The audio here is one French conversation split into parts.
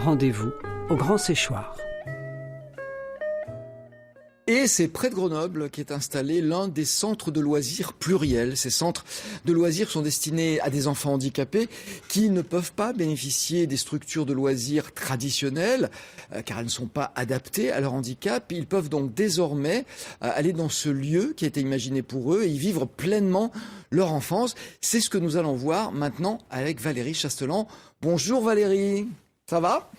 Rendez-vous au Grand Séchoir. Et c'est près de Grenoble qu'est installé l'un des centres de loisirs pluriels. Ces centres de loisirs sont destinés à des enfants handicapés qui ne peuvent pas bénéficier des structures de loisirs traditionnelles car elles ne sont pas adaptées à leur handicap. Ils peuvent donc désormais aller dans ce lieu qui a été imaginé pour eux et y vivre pleinement leur enfance. C'est ce que nous allons voir maintenant avec Valérie Chastelan. Bonjour Valérie. Ça va ?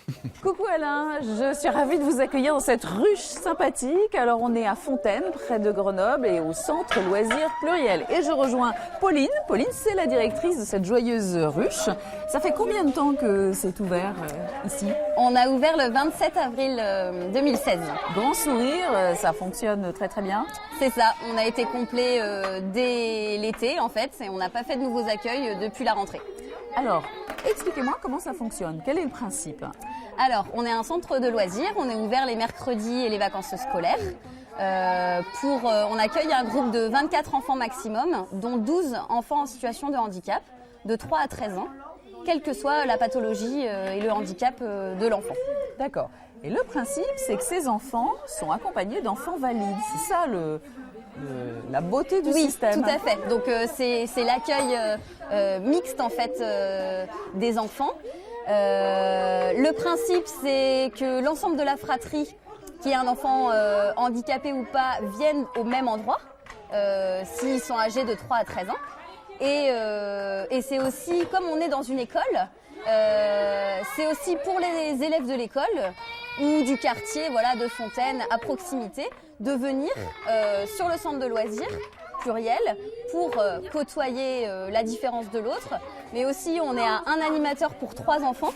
Coucou Alain, je suis ravie de vous accueillir dans cette ruche sympathique. Alors on est à Fontaine, près de Grenoble et au centre loisirs pluriel. Et je rejoins Pauline. Pauline, c'est la directrice de cette joyeuse ruche. Ça fait combien de temps que c'est ouvert ici ? On a ouvert le 27 avril 2016. Grand sourire, ça fonctionne très très bien. C'est ça, on a été complet dès l'été en fait et on n'a pas fait de nouveaux accueils depuis la rentrée. Alors, expliquez-moi comment ça fonctionne. Quel est le principe ? Alors, on est un centre de loisirs. On est ouvert les mercredis et les vacances scolaires. On accueille un groupe de 24 enfants maximum, dont 12 enfants en situation de handicap, de 3 à 13 ans, quelle que soit la pathologie et le handicap de l'enfant. D'accord. Et le principe, c'est que ces enfants sont accompagnés d'enfants valides. C'est ça la beauté du système. Oui, tout à fait. Donc c'est l'accueil mixte en fait des enfants. Le principe, c'est que l'ensemble de la fratrie, qui est un enfant handicapé ou pas, viennent au même endroit, s'ils sont âgés de 3 à 13 ans. Et c'est aussi, comme on est dans une école, c'est aussi pour les élèves de l'école ou du quartier de Fontaine à proximité de venir sur le centre de loisirs pluriel pour côtoyer la différence de l'autre. Mais aussi on est à un animateur pour 3 enfants.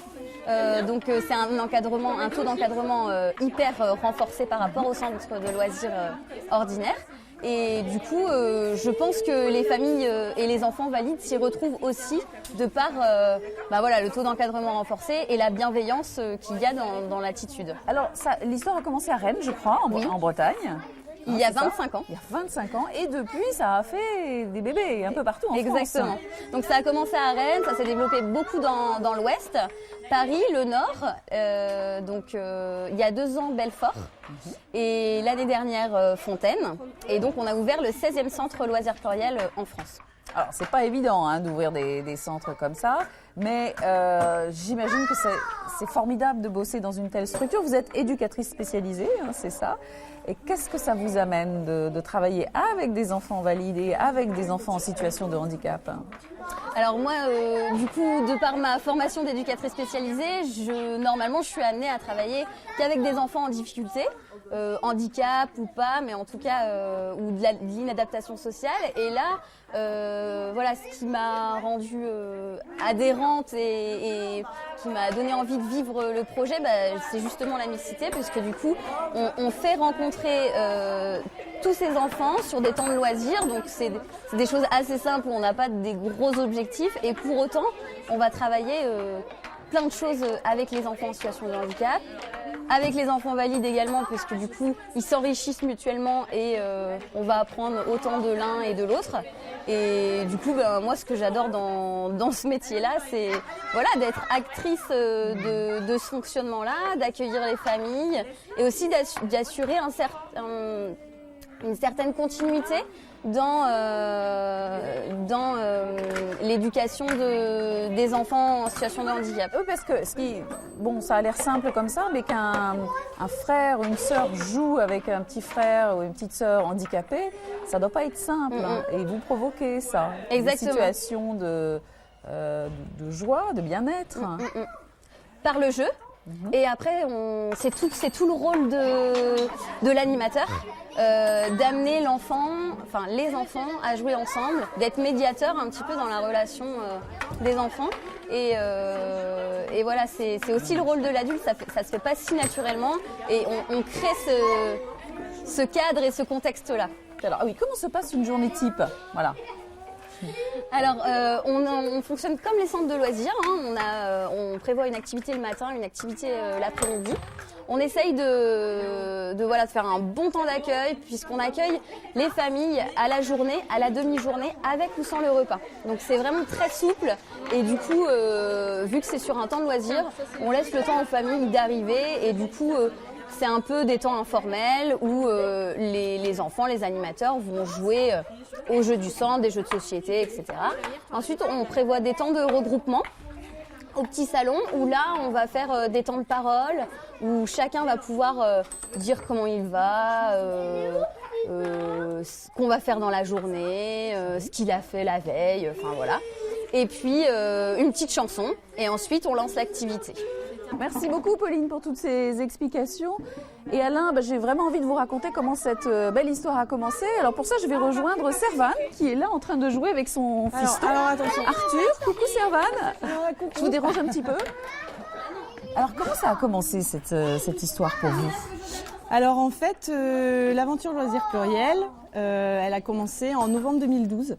Donc c'est un taux d'encadrement hyper renforcé par rapport au centre de loisirs ordinaire. Et du coup, je pense que les familles et les enfants valides s'y retrouvent aussi de par le taux d'encadrement renforcé et la bienveillance qu'il y a dans l'attitude. Alors, l'histoire a commencé à Rennes, je crois, en Bretagne. Il y a 25 ans. Il y a 25 ans. Et depuis, ça a fait des bébés un peu partout en France. Exactement. Donc ça a commencé à Rennes, ça s'est développé beaucoup dans l'Ouest. Paris, le Nord. Il y a 2 ans, Belfort. Et l'année dernière, Fontaine. Et donc on a ouvert le 16e centre loisirs pluriel en France. Alors, c'est pas évident d'ouvrir des centres comme ça, mais j'imagine que c'est formidable de bosser dans une telle structure. Vous êtes éducatrice spécialisée, c'est ça. Et qu'est-ce que ça vous amène de travailler avec des enfants valides et avec des enfants en situation de handicap ? Alors moi, du coup, de par ma formation d'éducatrice spécialisée, normalement, je suis amenée à travailler qu'avec des enfants en difficulté, handicap ou pas, mais en tout cas, ou de l'inadaptation sociale. Et là, ce qui m'a rendue adhérente et qui m'a donné envie de vivre le projet, c'est justement la mixité, puisque du coup, on fait rencontrer tous ces enfants sur des temps de loisirs. Donc c'est des choses assez simples où on n'a pas des gros objectifs, et pour autant, on va travailler plein de choses avec les enfants en situation de handicap, avec les enfants valides également, puisque du coup ils s'enrichissent mutuellement et on va apprendre autant de l'un et de l'autre. Et du coup, moi, ce que j'adore dans ce métier-là, c'est d'être actrice de ce fonctionnement-là, d'accueillir les familles et aussi d'assurer une certaine continuité dans l'éducation des enfants en situation de handicap. Oui, parce que ça a l'air simple comme ça, mais qu'un frère ou une sœur joue avec un petit frère ou une petite sœur handicapée, ça doit pas être simple. Et vous provoquez ça. Exactement. Une situation de joie, de bien-être. Par le jeu. Et après, c'est tout le rôle de l'animateur, d'amener les enfants à jouer ensemble, d'être médiateur un petit peu dans la relation des enfants. Et voilà, c'est aussi le rôle de l'adulte, ça se fait pas si naturellement, et on crée ce cadre et ce contexte-là. Alors, oui, comment se passe une journée type ? Voilà. Alors, on fonctionne comme les centres de loisirs. Hein. On prévoit une activité le matin, une activité l'après-midi. On essaye de faire un bon temps d'accueil puisqu'on accueille les familles à la journée, à la demi-journée, avec ou sans le repas. Donc c'est vraiment très souple et du coup, vu que c'est sur un temps de loisir, on laisse le temps aux familles d'arriver et du coup, c'est un peu des temps informels où les enfants, les animateurs vont jouer aux jeux du centre, des jeux de société, etc. Ensuite, on prévoit des temps de regroupement au petit salon où là on va faire des temps de parole où chacun va pouvoir dire comment il va, ce qu'on va faire dans la journée, ce qu'il a fait la veille, enfin voilà. Et puis une petite chanson et ensuite on lance l'activité. Merci beaucoup Pauline pour toutes ces explications. Et Alain, j'ai vraiment envie de vous raconter comment cette belle histoire a commencé. Alors pour ça, je vais rejoindre Servane qui est là en train de jouer avec son fiston. Alors attention. Arthur, coucou Servane. Coucou. Je vous dérange un petit peu. Alors comment ça a commencé cette histoire pour vous? Alors en fait, l'aventure Loisirs Pluriel, elle a commencé en novembre 2012.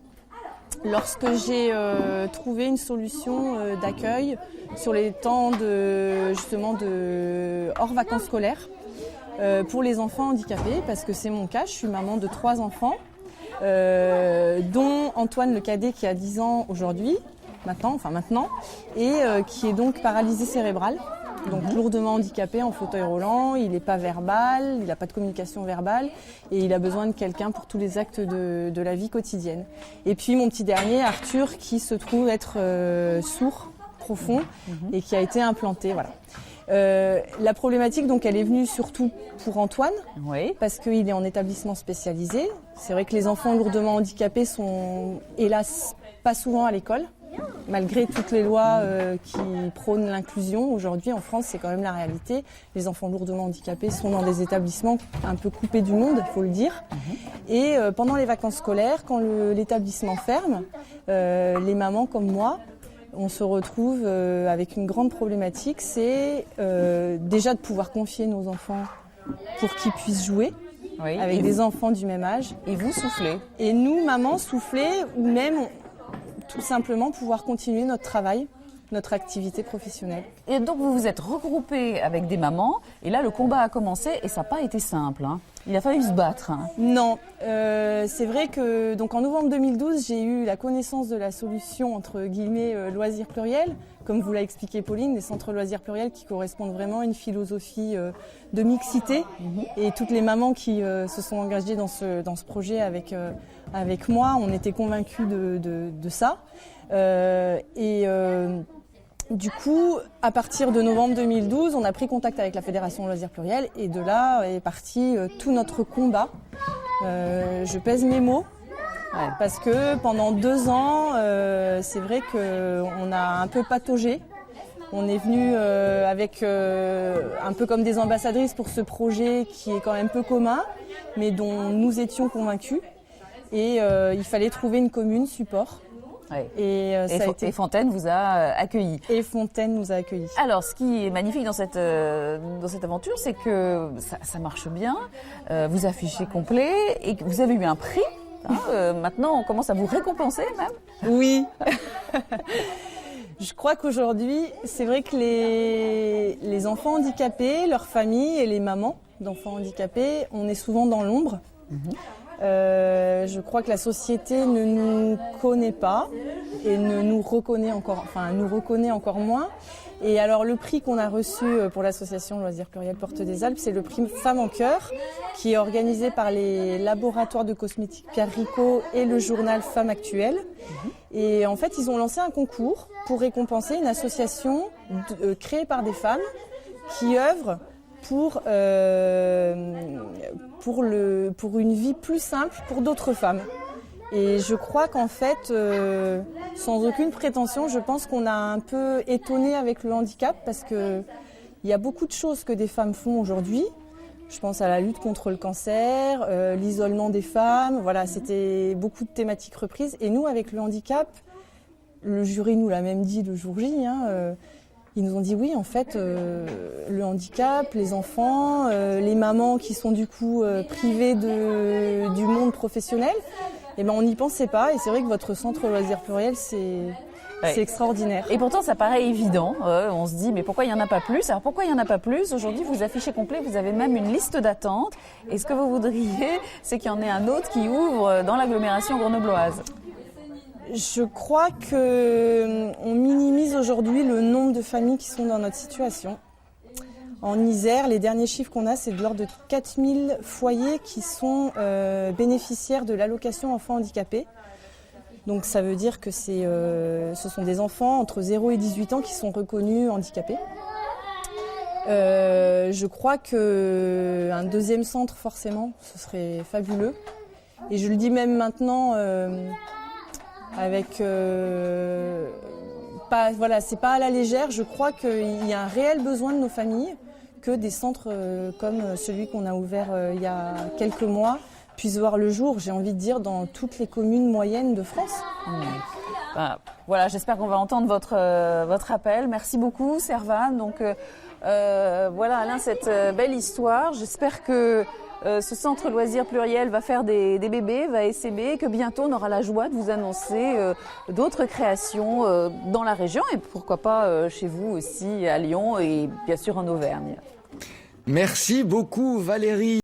Lorsque j'ai trouvé une solution d'accueil sur les temps de hors vacances scolaires pour les enfants handicapés, parce que c'est mon cas, je suis maman de 3 enfants, dont Antoine le cadet qui a 10 ans aujourd'hui, maintenant, et qui est donc paralysé cérébral. Donc lourdement handicapé en fauteuil roulant, il n'est pas verbal, il n'a pas de communication verbale et il a besoin de quelqu'un pour tous les actes de la vie quotidienne. Et puis mon petit dernier, Arthur, qui se trouve être sourd, profond et qui a été implanté. Voilà. La problématique, donc, elle est venue surtout pour Antoine, Oui. parce qu'il est en établissement spécialisé. C'est vrai que les enfants lourdement handicapés sont, hélas, pas souvent à l'école. Malgré toutes les lois qui prônent l'inclusion, aujourd'hui en France, c'est quand même la réalité. Les enfants lourdement handicapés sont dans des établissements un peu coupés du monde, il faut le dire. Et pendant les vacances scolaires, quand l'établissement ferme, les mamans comme moi, on se retrouve avec une grande problématique, c'est déjà de pouvoir confier nos enfants pour qu'ils puissent jouer. Oui. Avec des enfants du même âge. Et vous soufflez. Et nous, mamans, souffler ou même tout simplement pouvoir continuer notre travail, notre activité professionnelle. Et donc vous vous êtes regroupés avec des mamans et là le combat a commencé et ça n'a pas été simple. Hein. Il a fallu se battre. Hein. Non, c'est vrai que donc en novembre 2012, j'ai eu la connaissance de la solution entre guillemets loisirs pluriels, comme vous l'a expliqué Pauline, des centres loisirs pluriels qui correspondent vraiment à une philosophie de mixité. Et toutes les mamans qui se sont engagées dans ce projet avec moi, on était convaincus de ça. Du coup, à partir de novembre 2012, on a pris contact avec la Fédération Loisirs Pluriels et de là est parti tout notre combat. Je pèse mes mots parce que pendant 2 ans, c'est vrai qu'on a un peu pataugé. On est venu avec un peu comme des ambassadrices pour ce projet qui est quand même peu commun, mais dont nous étions convaincus. Et il fallait trouver une commune support. Ouais. Et Fontaine vous a accueillis. Et Fontaine nous a accueillis. Alors, ce qui est magnifique dans cette aventure, c'est que ça marche bien. Vous affichez complet et que vous avez eu un prix. Hein, maintenant, on commence à vous récompenser même. Oui. Je crois qu'aujourd'hui, c'est vrai que les enfants handicapés, leurs familles et les mamans d'enfants handicapés, on est souvent dans l'ombre. Je crois que la société ne nous connaît pas et ne nous reconnaît encore moins. Et alors le prix qu'on a reçu pour l'association Loisirs Pluriels Portes des Alpes, c'est le prix Femmes en Cœur, qui est organisé par les laboratoires de cosmétiques Pierre Ricot et le journal Femmes Actuelles. Et en fait, ils ont lancé un concours pour récompenser une association créée par des femmes qui œuvrent pour une vie plus simple pour d'autres femmes. Et je crois qu'en fait, sans aucune prétention, je pense qu'on a un peu étonné avec le handicap parce qu'il y a beaucoup de choses que des femmes font aujourd'hui. Je pense à la lutte contre le cancer, l'isolement des femmes, voilà, c'était beaucoup de thématiques reprises. Et nous, avec le handicap, le jury nous l'a même dit le jour J, ils nous ont dit oui, en fait, le handicap, les enfants, les mamans qui sont du coup privées du monde professionnel, eh ben, on n'y pensait pas. Et c'est vrai que votre centre loisirs pluriel, c'est extraordinaire. Et pourtant, ça paraît évident. On se dit, mais pourquoi il n'y en a pas plus? Alors pourquoi il n'y en a pas plus? Aujourd'hui, vous affichez complet, vous avez même une liste d'attente. Et ce que vous voudriez, c'est qu'il y en ait un autre qui ouvre dans l'agglomération grenobloise. Je crois qu'on minimise aujourd'hui le nombre de familles qui sont dans notre situation. En Isère, les derniers chiffres qu'on a, c'est de l'ordre de 4000 foyers qui sont bénéficiaires de l'allocation enfants handicapés. Donc ça veut dire que ce sont des enfants entre 0 et 18 ans qui sont reconnus handicapés. Je crois qu'un deuxième centre, forcément, ce serait fabuleux. Et je le dis même maintenant... c'est pas à la légère. Je crois qu'il y a un réel besoin de nos familles que des centres comme celui qu'on a ouvert il y a quelques mois puissent voir le jour, j'ai envie de dire, dans toutes les communes moyennes de France. Voilà, j'espère qu'on va entendre votre appel. Merci beaucoup, Servane. Donc voilà, Alain, cette belle histoire. J'espère que ce centre loisirs pluriel va faire des bébés, va essaimer, que bientôt on aura la joie de vous annoncer d'autres créations dans la région et pourquoi pas chez vous aussi à Lyon et bien sûr en Auvergne. Merci beaucoup Valérie.